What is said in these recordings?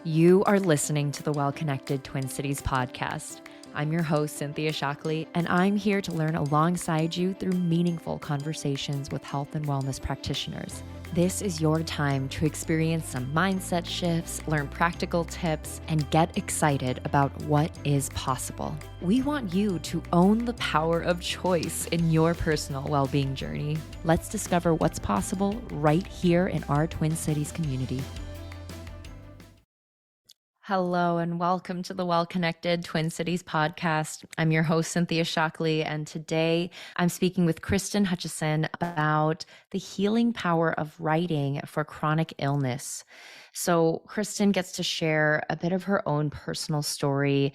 You are listening to the Well-Connected Twin Cities podcast. I'm your host, Cynthia Shockley, and I'm here to learn alongside you through meaningful conversations with health and wellness practitioners. This is your time to experience some mindset shifts, learn practical tips, and get excited about what is possible. We want you to own the power of choice in your personal well-being journey. Let's discover what's possible right here in our Twin Cities community. Hello and welcome to the Well-Connected Twin Cities podcast. I'm your host, Cynthia Shockley, and today I'm speaking with Kristen Hutchison about the healing power of writing for chronic illness. So Kristen gets to share a bit of her own personal story,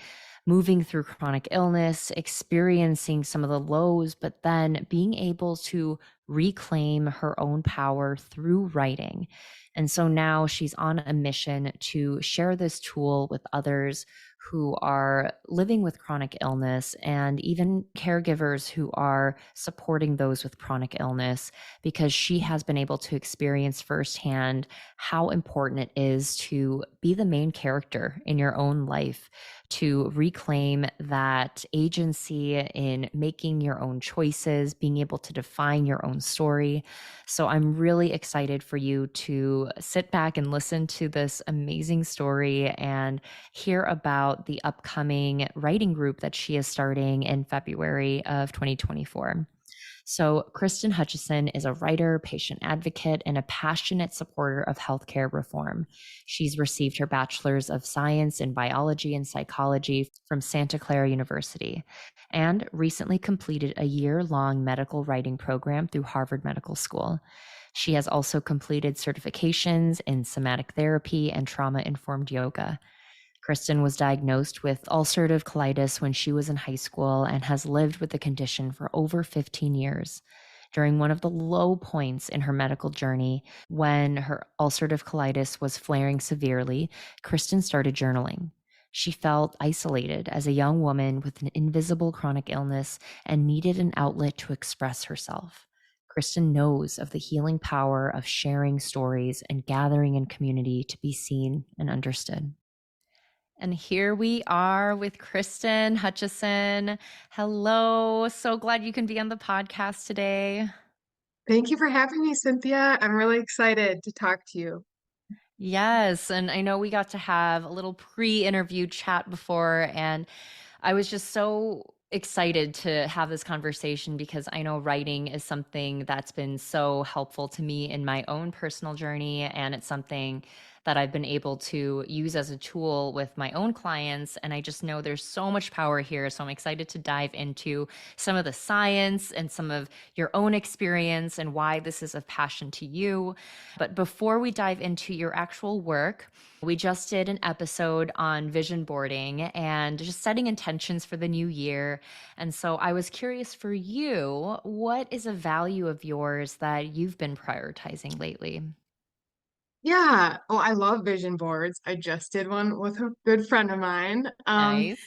moving through chronic illness, experiencing some of the lows, but then being able to reclaim her own power through writing. And so now she's on a mission to share this tool with others who are living with chronic illness and even caregivers who are supporting those with chronic illness, because she has been able to experience firsthand how important it is to be the main character in your own life, to reclaim that agency in making your own choices, being able to define your own story. So I'm really excited for you to sit back and listen to this amazing story and hear about the upcoming writing group that she is starting in February of 2024. So Kristen Hutchison is a writer, patient advocate, and a passionate supporter of healthcare reform. She's received her bachelor's of science in biology and psychology from Santa Clara University, and recently completed a year-long medical writing program through Harvard Medical School. She has also completed certifications in somatic therapy and trauma-informed yoga. Kristen was diagnosed with ulcerative colitis when she was in high school and has lived with the condition for over 15 years. During one of the low points in her medical journey, when her ulcerative colitis was flaring severely, Kristen started journaling. She felt isolated as a young woman with an invisible chronic illness and needed an outlet to express herself. Kristen knows of the healing power of sharing stories and gathering in community to be seen and understood. And here we are with Kristen Hutchison. Hello. So glad you can be on the podcast today. Thank you for having me, Cynthia. I'm really excited to talk to you. Yes. And I know we got to have a little pre-interview chat before, and I was just so excited to have this conversation because I know writing is something that's been so helpful to me in my own personal journey. And it's something that I've been able to use as a tool with my own clients. And I just know there's so much power here. So I'm excited to dive into some of the science and some of your own experience and why this is of passion to you. But before we dive into your actual work, we just did an episode on vision boarding and just setting intentions for the new year. And so I was curious for you, what is a value of yours that you've been prioritizing lately? Yeah, oh, I love vision boards. I just did one with a good friend of mine. Nice.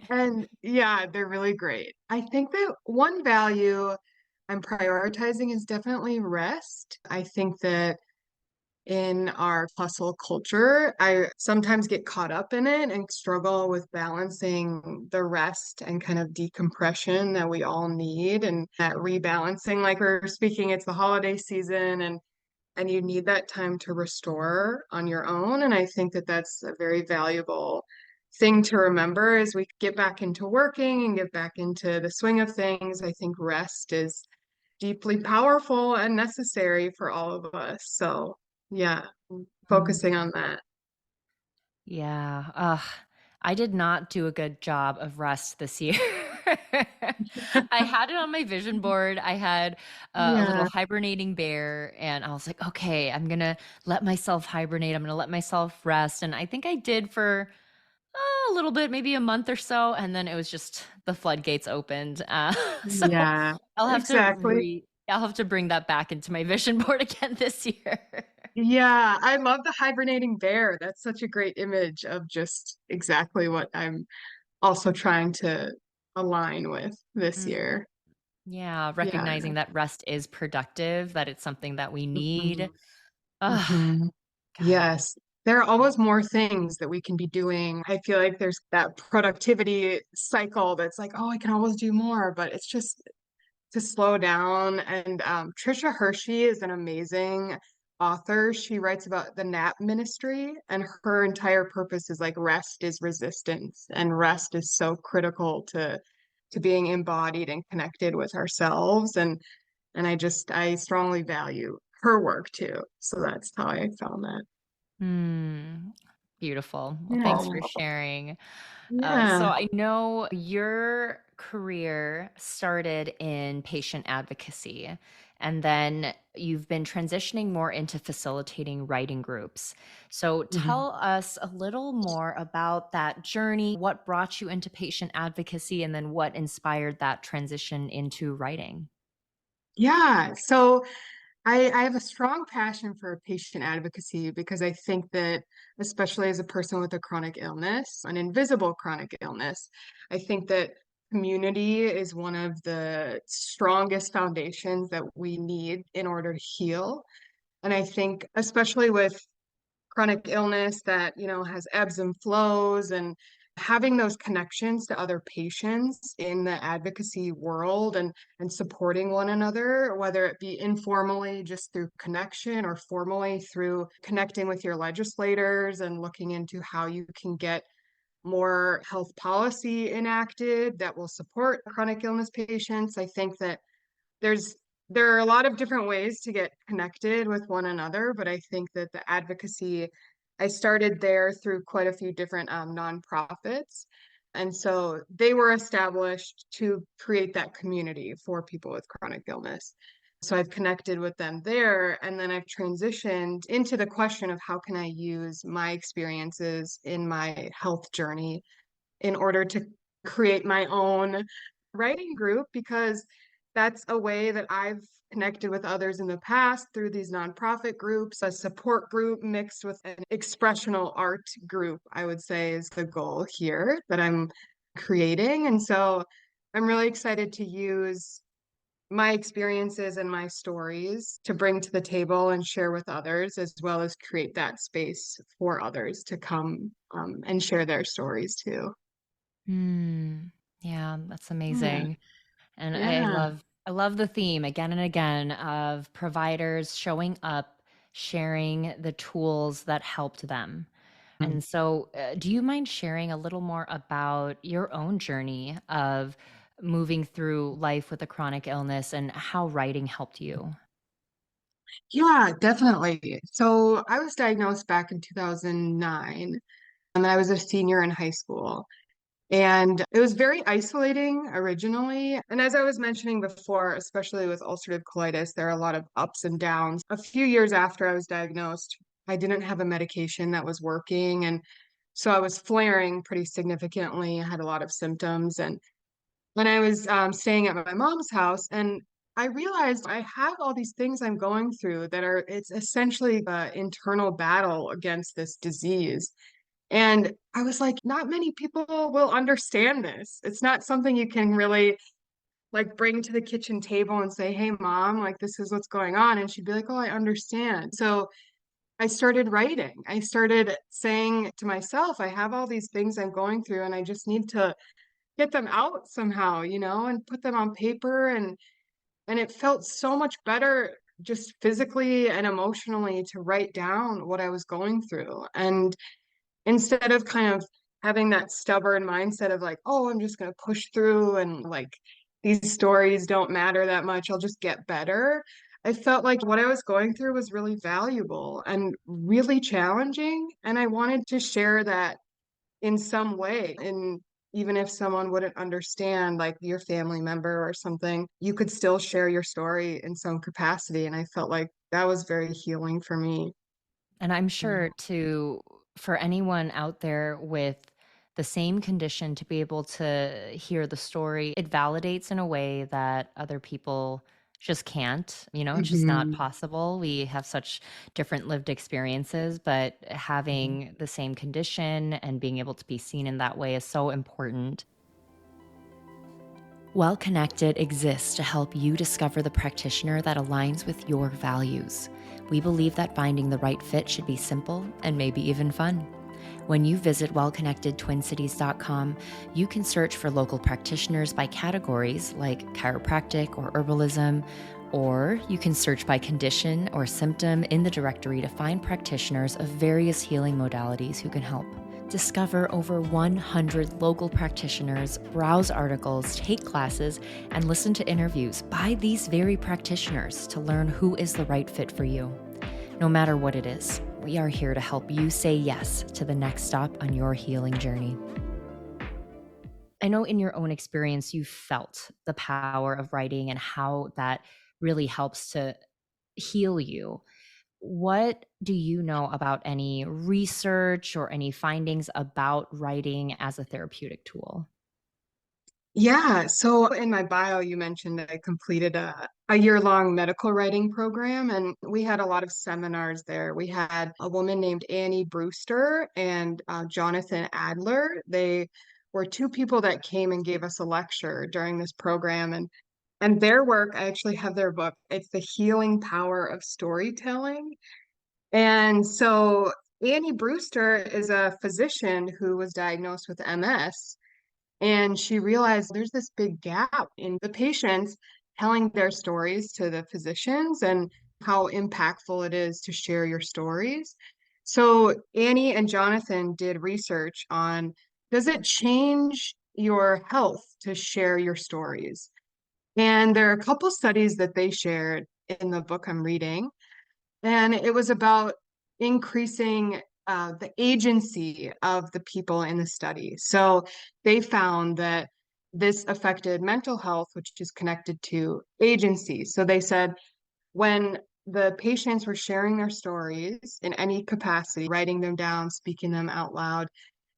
And yeah, they're really great. I think that one value I'm prioritizing is definitely rest. I think that in our hustle culture, I sometimes get caught up in it and struggle with balancing the rest and kind of decompression that we all need and that rebalancing. Like we are speaking, it's the holiday season and you need that time to restore on your own. And I think that that's a very valuable thing to remember as we get back into working and get back into the swing of things. I think rest is deeply powerful and necessary for all of us. So, yeah, focusing on that. Yeah. I did not do a good job of rest this year. I had it on my vision board. I had a little Yeah. hibernating bear, and I was like, okay, I'm going to let myself hibernate. I'm going to let myself rest. And I think I did for a little bit, maybe a month or so. And then it was just the floodgates opened. So Yeah, I'll have to exactly. I'll have to bring that back into my vision board again this year. Yeah, I love the hibernating bear. That's such a great image of just exactly what I'm also trying to align with this year. Yeah, Yeah. recognizing that rest is productive, that it's something that we need. Mhm. Oh, Mhm. God. Yes. there are always more things that we can be doing. I feel like there's that productivity cycle that's like, oh, I can always do more, but it's just to slow down. And Trisha Hershey is an amazing author. She writes about the nap ministry, and her entire purpose is like rest is resistance, and rest is so critical to being embodied and connected with ourselves. And I strongly value her work too. So that's how I found that. Hmm. Beautiful. Well, thanks for Yeah. sharing. So Yeah. I know your career started in patient advocacy, and then you've been transitioning more into facilitating writing groups. So Mhm. tell us a little more about that journey, what brought you into patient advocacy, and then what inspired that transition into writing. Yeah. So I have a strong passion for patient advocacy because I think that, especially as a person with a chronic illness, an invisible chronic illness, I think that community is one of the strongest foundations that we need in order to heal. And I think, especially with chronic illness that, has ebbs and flows, and having those connections to other patients in the advocacy world, and supporting one another, whether it be informally just through connection or formally through connecting with your legislators and looking into how you can get more health policy enacted that will support chronic illness patients. I think that there's there are a lot of different ways to get connected with one another, but I think that the advocacy, I started there through quite a few different nonprofits. And so they were established to create that community for people with chronic illness. So I've connected with them there, and then I've transitioned into the question of how can I use my experiences in my health journey in order to create my own writing group, because that's a way that I've connected with others in the past through these nonprofit groups. A support group mixed with an expressional art group, I would say, is the goal here that I'm creating. And so I'm really excited to use my experiences and my stories to bring to the table and share with others, as well as create that space for others to come and share their stories too. Hmm. Yeah, that's Yeah. amazing. And Yeah. I love the theme again and again of providers showing up, sharing the tools that helped them. And so, do you mind sharing a little more about your own journey of moving through life with a chronic illness and how writing helped you? Yeah, definitely. So I was diagnosed back in 2009, and I was a senior in high school. And it was very isolating originally. And as I was mentioning before, especially with ulcerative colitis, there are a lot of ups and downs. A few years after I was diagnosed, I didn't have a medication that was working. And so I was flaring pretty significantly. I had a lot of symptoms. And when I was staying at my mom's house, and I realized I have all these things I'm going through that are, it's essentially the internal battle against this disease. And I was like, not many people will understand this. It's not something you can really like bring to the kitchen table and say, hey, mom, like this is what's going on. And she'd be like, oh, I understand. So I started writing. I started saying to myself, I have all these things I'm going through, and I just need to get them out somehow, and put them on paper. And it felt so much better just physically and emotionally to write down what I was going through. And instead of kind of having that stubborn mindset of like, oh, I'm just going to push through, and like these stories don't matter that much, I'll just get better. I felt like what I was going through was really valuable and really challenging. And I wanted to share that in some way. And even if someone wouldn't understand, like your family member or something, you could still share your story in some capacity. And I felt like that was very healing for me. And I'm Yeah. sure to for anyone out there with the same condition to be able to hear the story, it validates in a way that other people just can't. It's just not Mhm. possible. We have such different lived experiences, but Mhm. having the same condition and being able to be seen in that way is so important. Well Connected exists to help you discover the practitioner that aligns with your values. We believe that finding the right fit should be simple and maybe even fun. When you visit wellconnectedtwincities.com, you can search for local practitioners by categories like chiropractic or herbalism, or you can search by condition or symptom in the directory to find practitioners of various healing modalities who can help. Discover over 100 local practitioners, browse articles, take classes, and listen to interviews by these very practitioners to learn who is the right fit for you. No matter what it is, we are here to help you say yes to the next stop on your healing journey. I know in your own experience, you felt the power of writing and how that really helps to heal you. What do you know about any research or any findings about writing as a therapeutic tool? Yeah, so in my bio, you mentioned that I completed a year-long medical writing program, and we had a lot of seminars there. We had a woman named Annie Brewster and Jonathan Adler. They were two people that came and gave us a lecture during this program, and their work, I actually have their book. It's The Healing Power of Storytelling. And so Annie Brewster is a physician who was diagnosed with MS. And she realized there's this big gap in the patients telling their stories to the physicians and how impactful it is to share your stories. So Annie and Jonathan did research on, does it change your health to share your stories? And there are a couple studies that they shared in the book I'm reading. And it was about increasing the agency of the people in the study. So they found that this affected mental health, which is connected to agency. So they said when the patients were sharing their stories in any capacity, writing them down, speaking them out loud,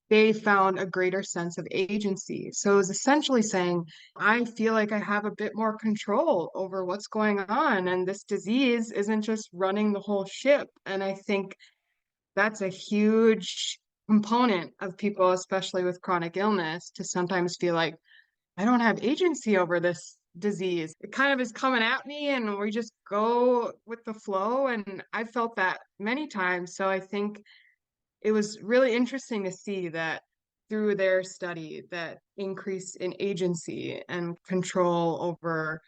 they found a greater sense of agency. So it was essentially saying, I feel like I have a bit more control over what's going on, and this disease isn't just running the whole ship. And I think that's a huge component of people, especially with chronic illness, to sometimes feel like I don't have agency over this disease. It kind of is coming at me, and we just go with the flow. And I felt that many times. So I think it was really interesting to see that through their study, that increase in agency and control over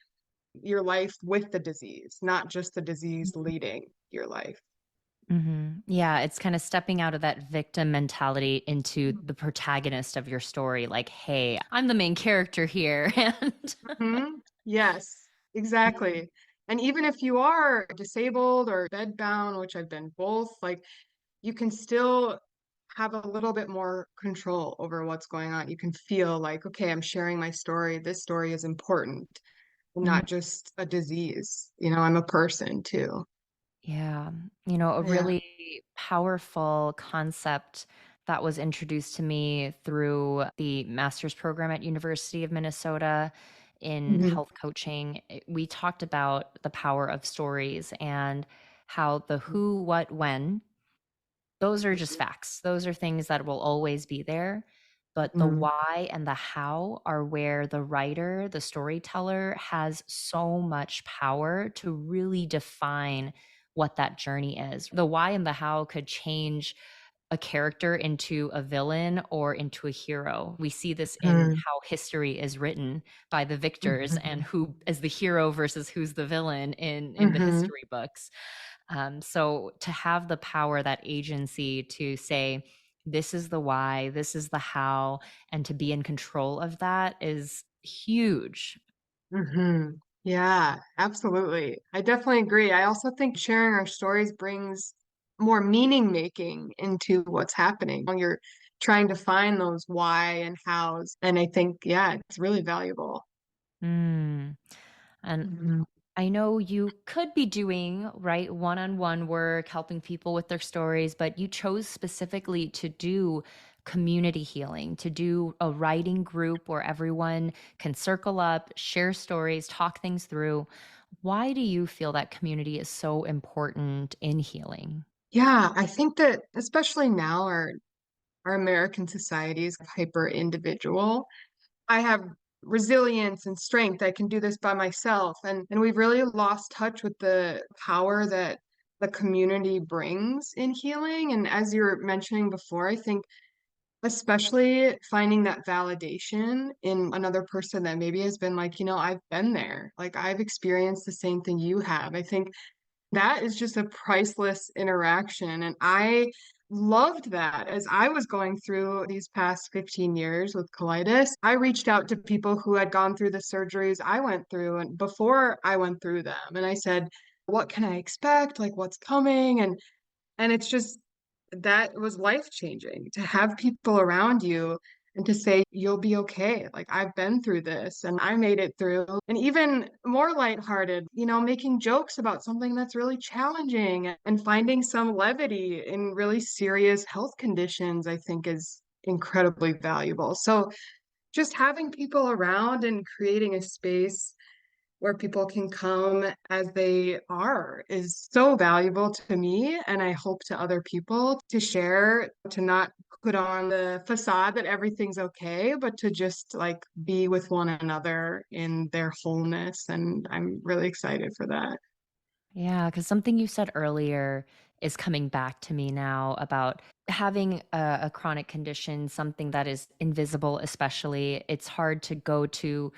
your life with the disease, not just the disease leading your life. Yeah, it's kind of stepping out of that victim mentality into the protagonist of your story. Like, hey, I'm the main character here. And Yes, exactly. And even if you are disabled or bedbound, which I've been both, like you can still have a little bit more control over what's going on. You can feel like, okay, I'm sharing my story. This story is important, Mhm. not just a disease. I'm a person too. Yeah, a Yeah. really powerful concept that was introduced to me through the master's program at University of Minnesota in Hmm. health coaching. We talked about the power of stories and how the who, what, when, those are just facts. Those are things that will always be there. But the Hmm. why and the how are where the writer, the storyteller has so much power to really define what that journey is. The why and the how could change a character into a villain or into a hero. We see this in how history is written by the victors and Hmm. who is the hero versus who's the villain in the Hmm. history books. So to have the power, that agency to say, this is the why, this is the how, and to be in control of that is huge. Hmm. Yeah, absolutely. I definitely agree. I also think sharing our stories brings more meaning making into what's happening. You're trying to find those why and hows. And I think, yeah, it's really valuable. Mm. And Hmm. I know you could be doing, right, one-on-one work, helping people with their stories, but you chose specifically to do community healing, to do a writing group where everyone can circle up, share stories, talk things through. Why do you feel that community is so important in healing? Yeah, I think that especially now our American society is hyper individual. I have resilience and strength. I can do this by myself. And we've really lost touch with the power that the community brings in healing. And as you were mentioning before, I think especially finding that validation in another person that maybe has been like, I've been there. Like I've experienced the same thing you have. I think that is just a priceless interaction. And I loved that as I was going through these past 15 years with colitis. I reached out to people who had gone through the surgeries I went through and before I went through them. And I said, what can I expect? Like what's coming? And it's just that was life changing to have people around you and to say, you'll be okay. Like, I've been through this and I made it through. And even more lighthearted, making jokes about something that's really challenging and finding some levity in really serious health conditions, I think is incredibly valuable. So, just having people around and creating a space where people can come as they are is so valuable to me. And I hope to other people to share, to not put on the facade that everything's okay, but to just like be with one another in their wholeness. And I'm really excited for that. Yeah, because something you said earlier is coming back to me now about having a chronic condition, something that is invisible, especially. It's hard to go to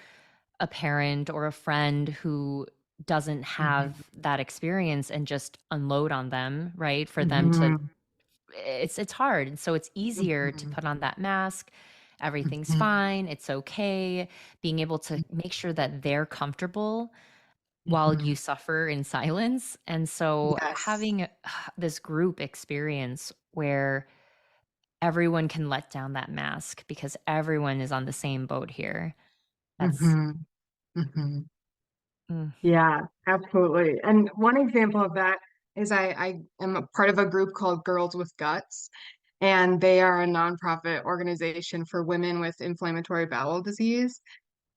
a parent or a friend who doesn't Mhm. have that experience and just unload on them, right? For them to Mhm. it's hard. And so it's easier to Mhm. put on that mask. Everything's Mhm. fine. It's okay. Being able to make sure that they're comfortable while you Mhm. suffer in silence. And so Yes. having this group experience where everyone can let down that mask because everyone is on the same boat here. That's Mhm. Mhm. mm, Yeah, absolutely. And one example of that is I am a part of a group called Girls with Guts, and they are a nonprofit organization for women with inflammatory bowel disease.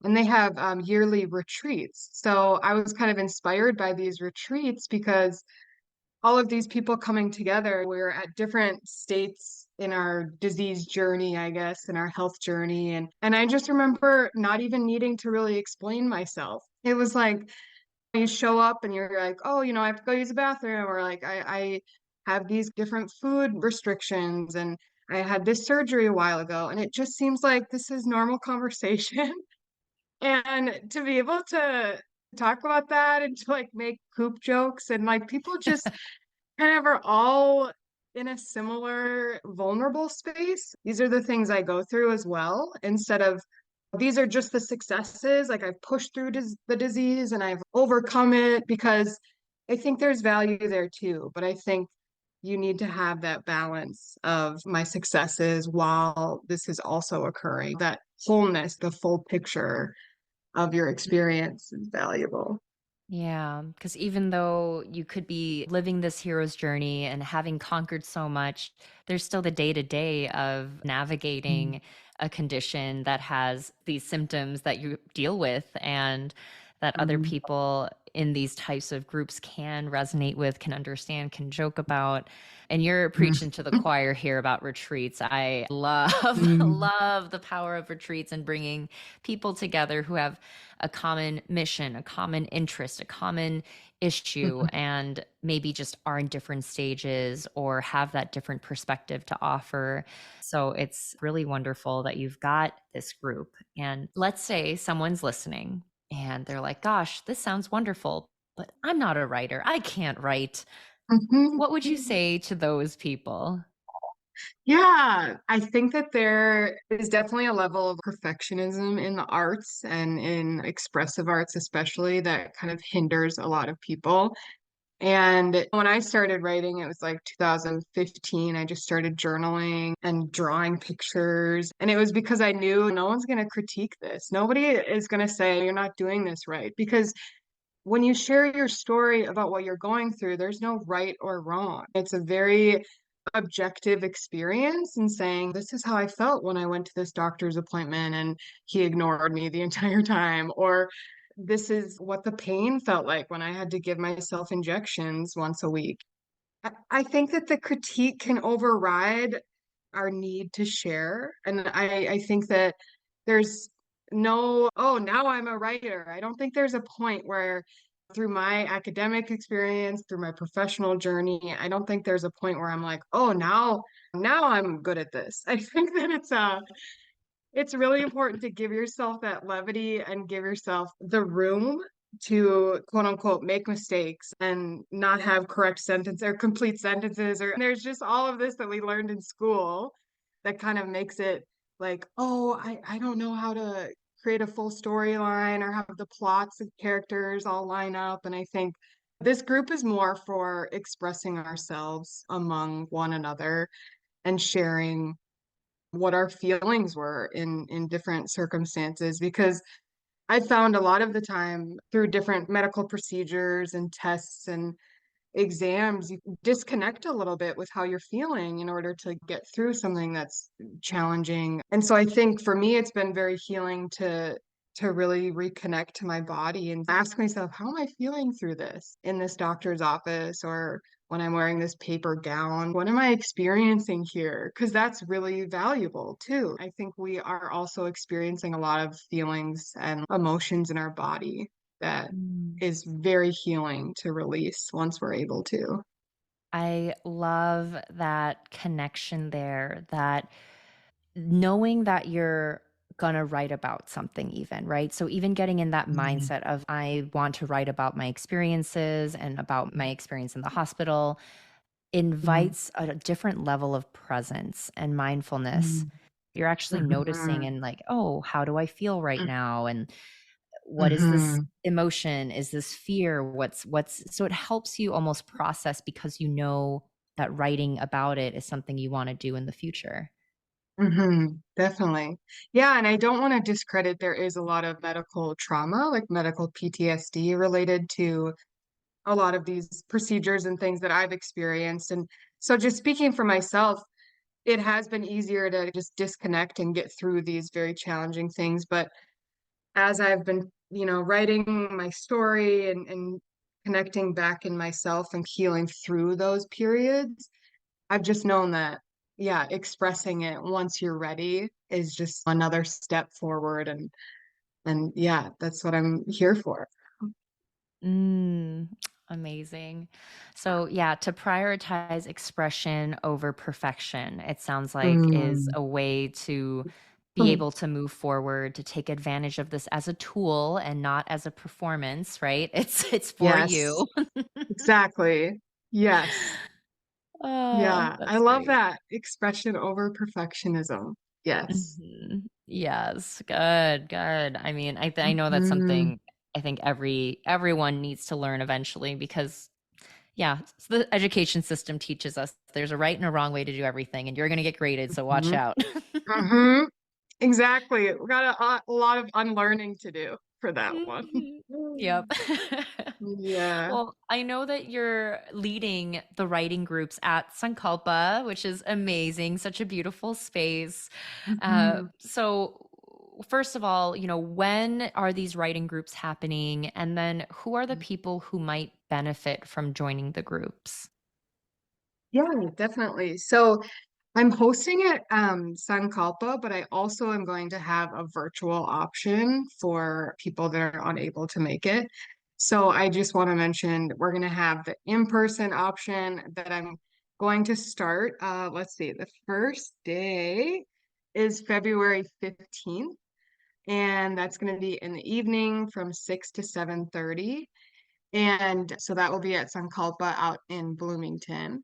And they have yearly retreats. So I was kind of inspired by these retreats because all of these people coming together, we're at different states in our disease journey, I guess, in our health journey. And I just remember not even needing to really explain myself. It was like, you show up and you're like, oh, I have to go use the bathroom, or like I have these different food restrictions and I had this surgery a while ago. And it just seems like this is normal conversation. And to be able to talk about that and to like make poop jokes and like people just kind of are all in a similar vulnerable space. These are the things I go through as well, instead of these are just the successes. Like I've pushed through the disease and I've overcome it because I think there's value there too. But I think you need to have that balance of my successes while this is also occurring. That wholeness, the full picture of your experience is valuable. yeah, because even though you could be living this hero's journey and having conquered so much, there's still the day to day of navigating a condition that has these symptoms that you deal with and that other Mhm. people in these types of groups can resonate with, can understand, can joke about. And you're preaching to the choir here about retreats. I love, Mhm. love the power of retreats and bringing people together who have a common mission, a common interest, a common issue, Mhm. and maybe just are in different stages or have that different perspective to offer. So it's really wonderful that you've got this group. And let's say someone's listening and they're like, gosh, this sounds wonderful, but I'm not a writer. I can't write. Mhm. What would you say to those people? Yeah, I think that there is definitely a level of perfectionism in the arts and in expressive arts, especially, that kind of hinders a lot of people. And when I started writing, it was like 2015. I just started journaling and drawing pictures. And it was because I knew no one's going to critique this. Nobody is going to say you're not doing this right. Because when you share your story about what you're going through, there's no right or wrong. It's a very objective experience and saying, this is how I felt when I went to this doctor's appointment and he ignored me the entire time. Or this is what the pain felt like when I had to give myself injections once a week. I think that the critique can override our need to share. And I think that there's no, oh, now I'm a writer. I don't think there's a point where through my academic experience, through my professional journey, I don't think there's a point where I'm like, oh, now I'm good at this. I think that it's really important to give yourself that levity and give yourself the room to quote unquote make mistakes and not have correct sentence or complete sentences. Or there's just all of this that we learned in school that kind of makes it like, oh, I don't know how to create a full storyline or have the plots and characters all line up. And I think this group is more for expressing ourselves among one another and sharing what our feelings were in different circumstances, because I found a lot of the time through different medical procedures and tests and exams, you disconnect a little bit with how you're feeling in order to get through something that's challenging. And so I think for me, it's been very healing to really reconnect to my body and ask myself, how am I feeling through this in this doctor's office or when I'm wearing this paper gown? What am I experiencing here? Because that's really valuable too. I think we are also experiencing a lot of feelings and emotions in our body that Mm. is very healing to release once we're able to. I love that connection there, that knowing that you're gonna write about something even, right? So even getting in that Mhm. mindset of I want to write about my experiences and about my experience in the hospital Mhm. invites a different level of presence and mindfulness. Mhm. You're actually noticing Mhm. and like, oh, how do I feel right now? And what is this Mhm. emotion? Is this fear? What's so it helps you almost process because you know that writing about it is something you want to do in the future. Definitely. Yeah, and I don't want to discredit there is a lot of medical trauma, like medical PTSD related to a lot of these procedures and things that I've experienced. And so just speaking for myself, it has been easier to just disconnect and get through these very challenging things. But as I've been, writing my story and connecting back in myself and healing through those periods, I've just known that, yeah, expressing it once you're ready is just another step forward. And yeah, that's what I'm here for. Mm, amazing. So, yeah, to prioritize expression over perfection, it sounds like is Mm. a way to be able to move forward, to take advantage of this as a tool and not as a performance, right? It's for Yes, you. exactly. Yes. Oh, Yeah, I that's love great. that expression over perfectionism. Yes. Yes, good, good. I mean, I know that's Mhm. something I think everyone needs to learn eventually because yeah, so the education system teaches us there's a right and a wrong way to do everything, and you're going to get graded, so watch Mhm. out. Mhm. Exactly. We got a lot of unlearning to do for that one. Mhm. Yep. Yeah. Well, I know that you're leading the writing groups at Sankalpa, which is amazing, such a beautiful space. Mhm. So, first of all, when are these writing groups happening? And then who are the people who might benefit from joining the groups? Yeah, definitely. So I'm hosting it Sankalpa, but I also am going to have a virtual option for people that are unable to make it. So I just want to mention we're going to have the in-person option that I'm going to start. Let's see, the first day is February 15th, and that's going to be in the evening from 6 to 7:30. And so that will be at Sankalpa out in Bloomington.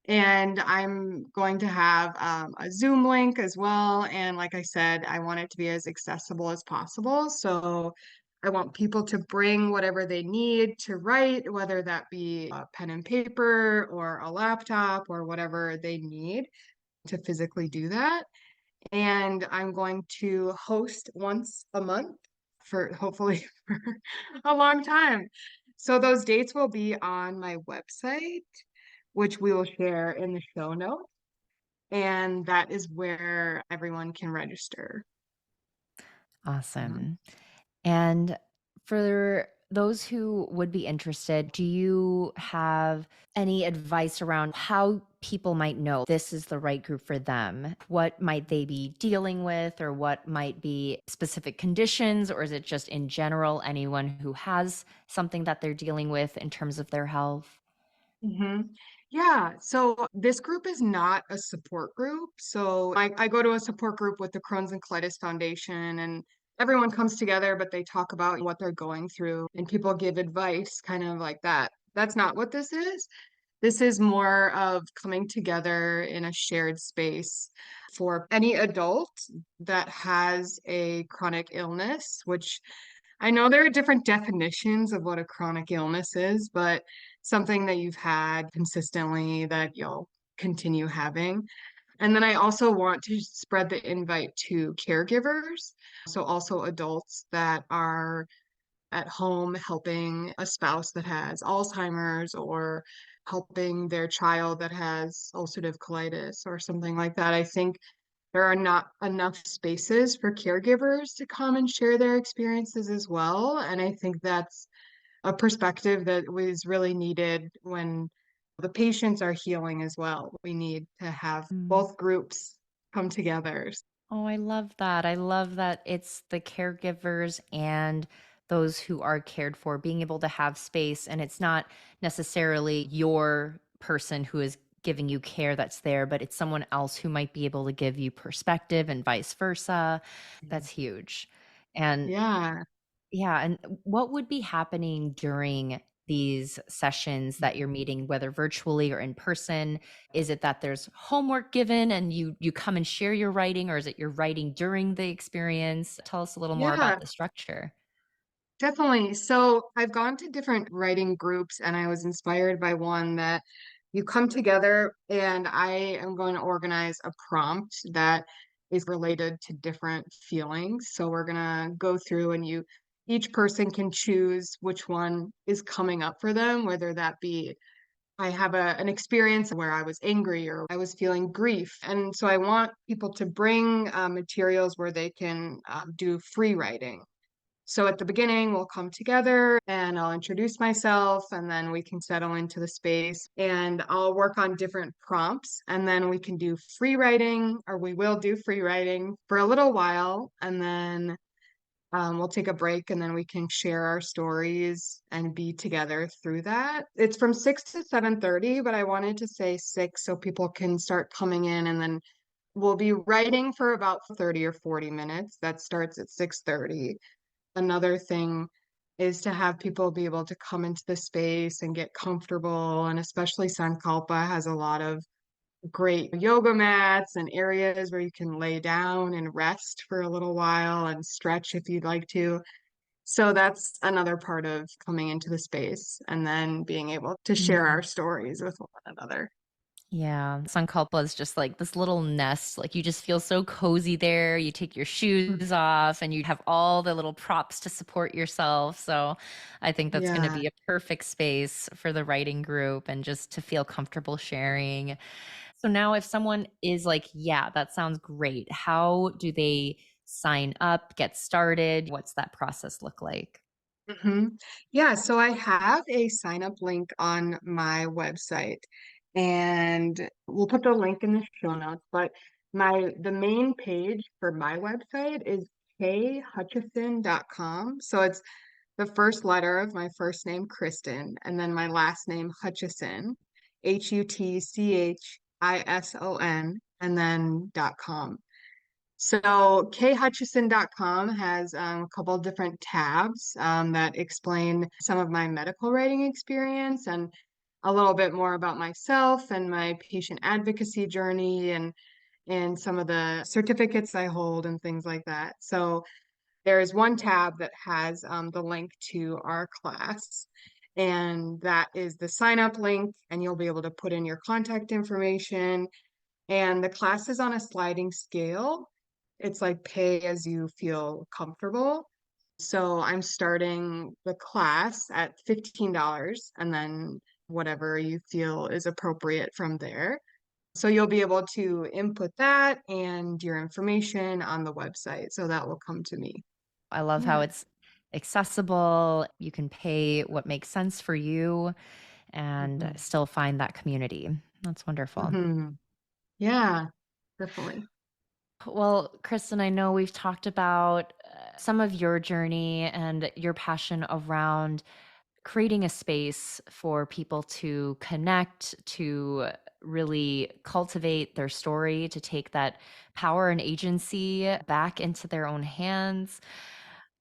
And I'm going to have a Zoom link as well. And like I said, I want it to be as accessible as possible. So I want people to bring whatever they need to write, whether that be a pen and paper or a laptop or whatever they need to physically do that. And I'm going to host once a month for hopefully for a long time. So those dates will be on my website, which we will share in the show notes. And that is where everyone can register. Mhm. Awesome. And for Those who would be interested, do you have any advice around how people might know this is the right group for them? What might they be dealing with, or what might be specific conditions, or is it just in general anyone who has something that they're dealing with in terms of their health? hmm Yeah, so this group is not a support group. So I go to a support group with the Crohn's and Colitis Foundation, and everyone comes together, but they talk about what they're going through, and people give advice kind of like that. That's not what this is. This is more of coming together in a shared space for any adult that has a chronic illness, which I know there are different definitions of what a chronic illness is, but something that you've had consistently that you'll continue having. And then I also want to spread the invite to caregivers. So also adults that are at home helping a spouse that has Alzheimer's or helping their child that has ulcerative colitis or something like that. I think there are not enough spaces for caregivers to come and share their experiences as well. And I think that's a perspective that was really needed when the patients are healing as well. We need to have Mm. both groups come together. Oh, I love that. I love that it's the caregivers and those who are cared for being able to have space. And it's not necessarily your person who is giving you care that's there, but it's someone else who might be able to give you perspective and vice versa. That's huge. And Yeah. yeah, and what would be happening during these sessions that you're meeting, whether virtually or in person? Is it that there's homework given and you come and share your writing, or is it you're writing during the experience? Tell us a little more Yeah. about the structure. Definitely. So I've gone to different writing groups and I was inspired by one that you come together and I am going to organize a prompt that is related to different feelings. So we're going to go through and each person can choose which one is coming up for them, whether that be I have an experience where I was angry or I was feeling grief. And so I want people to bring materials where they can do free writing. So at the beginning, we'll come together and I'll introduce myself, and then we can settle into the space and I'll work on different prompts. And then we can do free writing, or we will do free writing for a little while. And then we'll take a break and then we can share our stories and be together through that. It's from 6 to 7:30, but I wanted to say 6 so people can start coming in, and then we'll be writing for about 30 or 40 minutes. That starts at 6:30. Another thing is to have people be able to come into the space and get comfortable. And especially Sankalpa has a lot of great yoga mats and areas where you can lay down and rest for a little while and stretch if you'd like to. So that's another part of coming into the space and then being able to share our stories with one another. Yeah, Sankalpa is just like this little nest. Like you just feel so cozy there. You take your shoes off and you have all the little props to support yourself. So I think that's going to Yeah. be a perfect space for the writing group and just to feel comfortable sharing. So now if someone is like, yeah, that sounds great, how do they sign up, get started? What's that process look like? hmm Yeah, so I have a sign up link on my website, and we'll put the link in the show notes. But the main page for my website is khutchison.com. So it's the first letter of my first name, Kristen, and then my last name, Hutchison, Hutchison, and then .com. So khutchison.com has a couple of different tabs that explain some of my medical writing experience and a little bit more about myself and my patient advocacy journey and some of the certificates I hold and things like that. So there is one tab that has the link to our class, and that is the sign up link, and you'll be able to put in your contact information, and the class is on a sliding scale. It's like pay as you feel comfortable. So I'm starting the class at $15 and then whatever you feel is appropriate from there. So you'll be able to input that and your information on the website. So that will come to me. I love how Yeah. it's accessible. You can pay what makes sense for you and Hmm. still find that community. That's wonderful. Hmm. Yeah, definitely. Well, Kristen, I know we've talked about some of your journey and your passion around creating a space for people to connect, to really cultivate their story, to take that power and agency back into their own hands.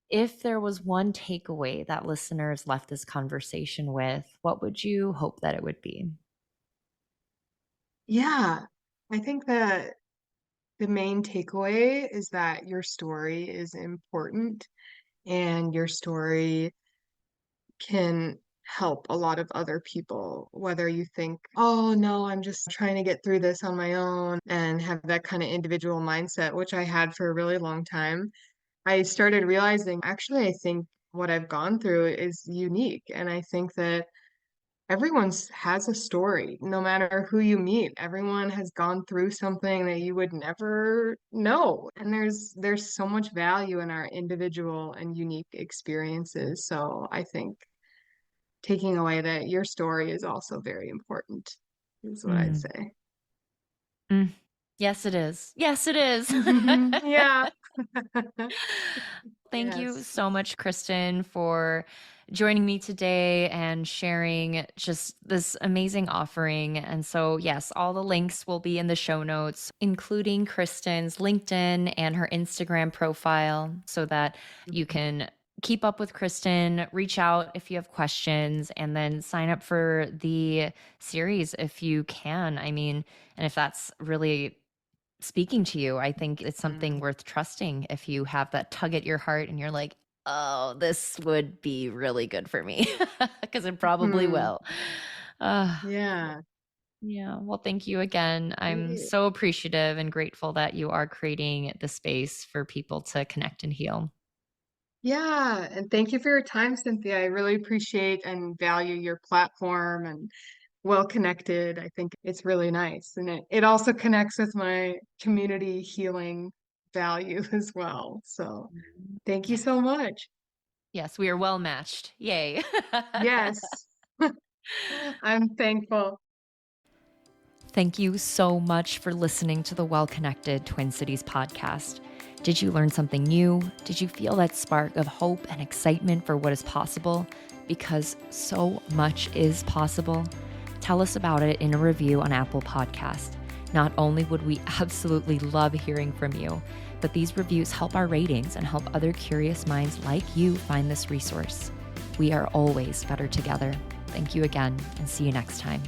If there was one takeaway that listeners left this conversation with, what would you hope that it would be? Yeah, I think that the main takeaway is that your story is important and your story can help a lot of other people, whether you think, oh no, I'm just trying to get through this on my own and have that kind of individual mindset, which I had for a really long time. I started realizing actually, I think what I've gone through is unique. And I think that everyone's has a story, no matter who you meet. Everyone has gone through something that you would never know. And there's so much value in our individual and unique experiences. So I think taking away that your story is also very important, is what I'd Mm. say. Mm. Yes, it is. Yes, it is. Yeah. Thank you Yes. so much, Kristen, for joining me today and sharing just this amazing offering. And so, yes, all the links will be in the show notes, including Kristen's LinkedIn and her Instagram profile, so that you can keep up with Kristen, reach out if you have questions, and then sign up for the series if you can. I mean, and if that's really speaking to you, I think it's something Mhm. worth trusting if you have that tug at your heart and you're like, oh, this would be really good for me because it probably Hmm. will. Uh, Yeah. yeah. Well, thank you again. I'm Great. so appreciative and grateful that you are creating the space for people to connect and heal. Yeah, and thank you for your time, Cynthia. I really appreciate and value your platform and well connected. I think it's really nice. And it also connects with my community healing value as well. So thank you Yes. so much. Yes, we are well matched. Yay. Yes, I'm thankful. Thank you so much for listening to the Well Connected Twin Cities podcast. Did you learn something new? Did you feel that spark of hope and excitement for what is possible? Because so much is possible. Tell us about it in a review on Apple Podcast. Not only would we absolutely love hearing from you, but these reviews help our ratings and help other curious minds like you find this resource. We are always better together. Thank you again, and see you next time.